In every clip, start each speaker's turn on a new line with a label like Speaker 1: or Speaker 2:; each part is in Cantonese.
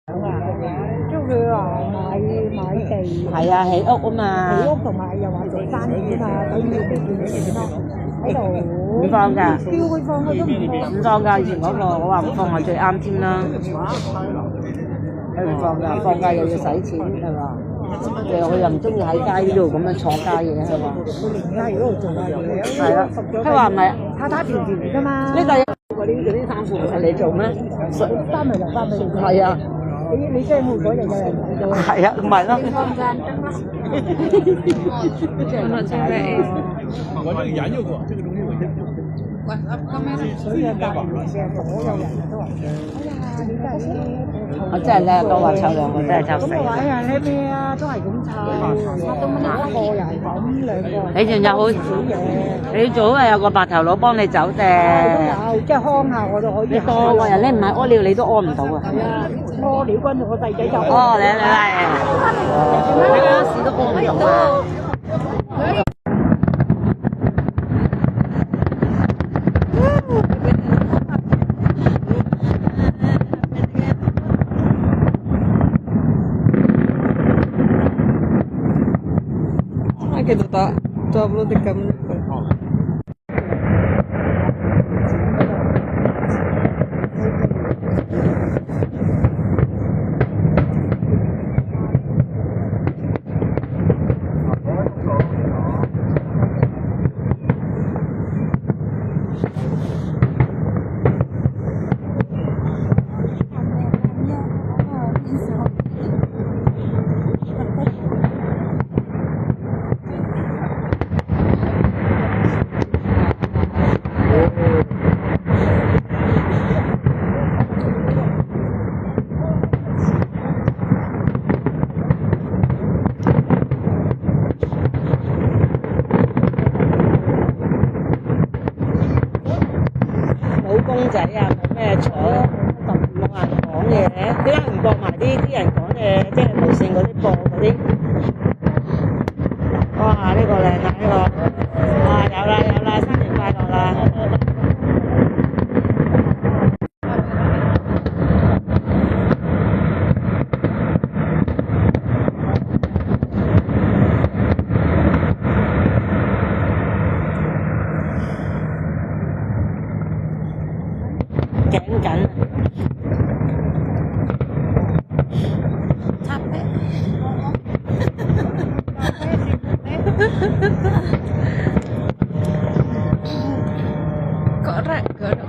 Speaker 1: 即係佢話買地，
Speaker 2: 係啊，起屋啊嘛，
Speaker 1: 起屋同埋又話做生意啊嘛，咁要啲錢錢咯喺度。
Speaker 2: 唔放㗎，
Speaker 1: 叫佢放佢都唔放。
Speaker 2: 唔放㗎，以前嗰個我話唔放係最啱添啦。佢唔放㗎，放假又要使錢係嘛？佢又唔中意喺街呢度咁樣坐街嘢係嘛？
Speaker 1: 而家如果做下嘢，
Speaker 2: 係啦，佢話唔係
Speaker 1: 打條條㗎嘛。
Speaker 2: 呢個嗰啲衫褲唔係你做咩？
Speaker 1: 翻嚟就翻俾你。
Speaker 2: 係啊。
Speaker 1: 你真係冇嗰日有人睇到。
Speaker 2: 係啊，唔係咯。
Speaker 3: 我这个研究过，这个东西我研究过。
Speaker 1: 所以啊，隔離嘅所有人都話：哎呀，你真係
Speaker 2: 我真係叻，都話湊兩個真係湊死。
Speaker 1: 咁我話：哎呀，你咩啊？都係咁湊，乜都乜一個人咁兩個。
Speaker 2: 你仲有好少嘢？你早係有個白頭佬幫你走定。
Speaker 1: 有，即係康下我就可以。
Speaker 2: 你多個人，你唔係屙尿你都屙唔到啊！
Speaker 1: 係啊，屙尿跟住我細仔就。
Speaker 2: 哦，你你嗰時都屙唔到啊！Kita
Speaker 4: tak 23 menit.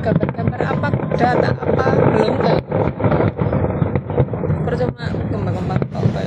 Speaker 4: Gambar-gambar apa kuda tak apa belum kan percuma kembang-kembang apa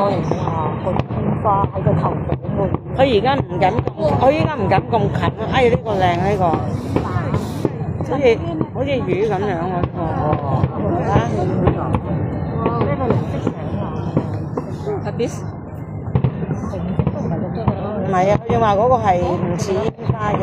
Speaker 1: 嚟㗎嘛，個煙花喺個頭頂喎。
Speaker 2: 佢而家唔敢咁，佢依家唔敢咁近。哎，呢個靚呢個，好似魚咁樣喎呢個。啊？
Speaker 1: 呢個綠色相啊。
Speaker 4: Habis?
Speaker 2: 唔係啊，佢仲話嗰個係唔似煙花嘅。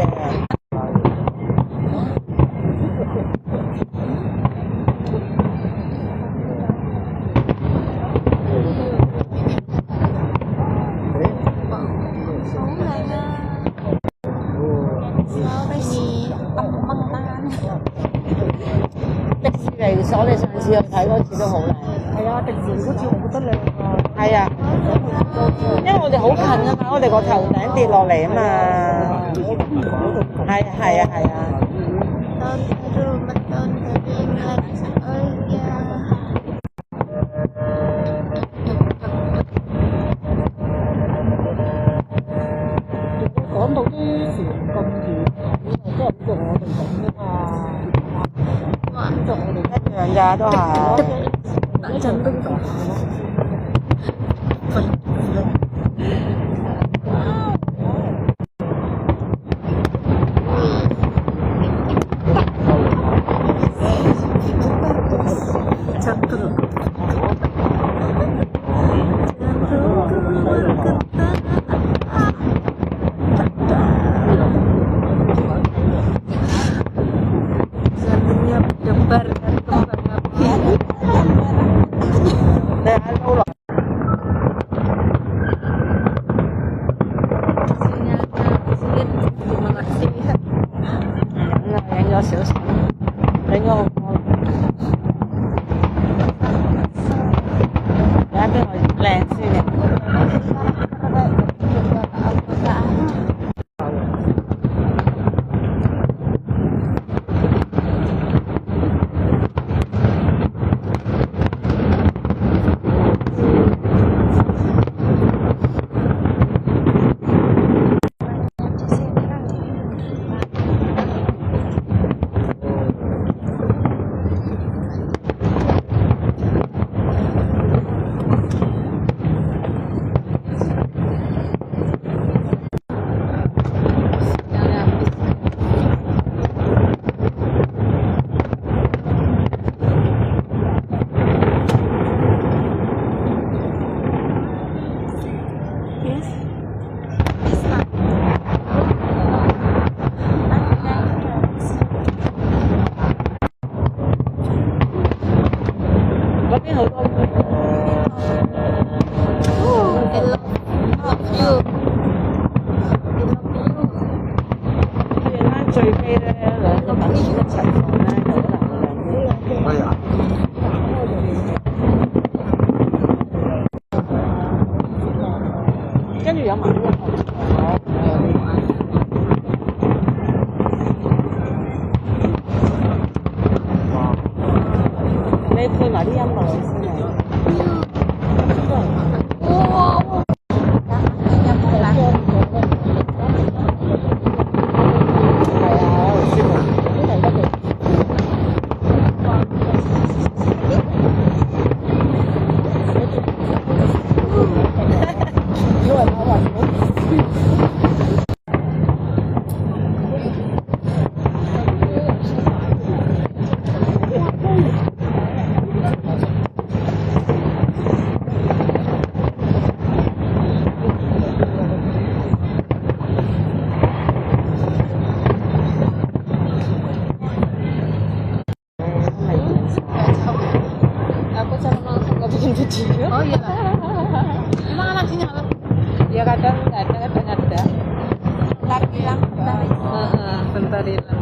Speaker 2: 迪士尼所我哋上次去睇嗰次都好靚。
Speaker 1: 係啊，迪士尼嗰次我覺得靚啊。
Speaker 2: 係啊，因為我哋好近啊嘛，我哋個頭頂跌落嚟啊嘛。係啊係啊係啊。
Speaker 1: 講到啲船咁遠，都係用我哋咁啫嘛。用我哋
Speaker 2: 一樣咋都係。
Speaker 1: 一陣冰狀。
Speaker 2: 影咗少少，影咗好多。睇下邊個靚先嘅。嗰邊好多。最尾咧兩個等船一齊放咧，就好難嘅。係啊。跟住有埋呢個你配埋啲音樂先嚟。
Speaker 4: Oh iya. Emang anak sini apa? Ya kadang ada. Lagi hilang. Bentar hilang.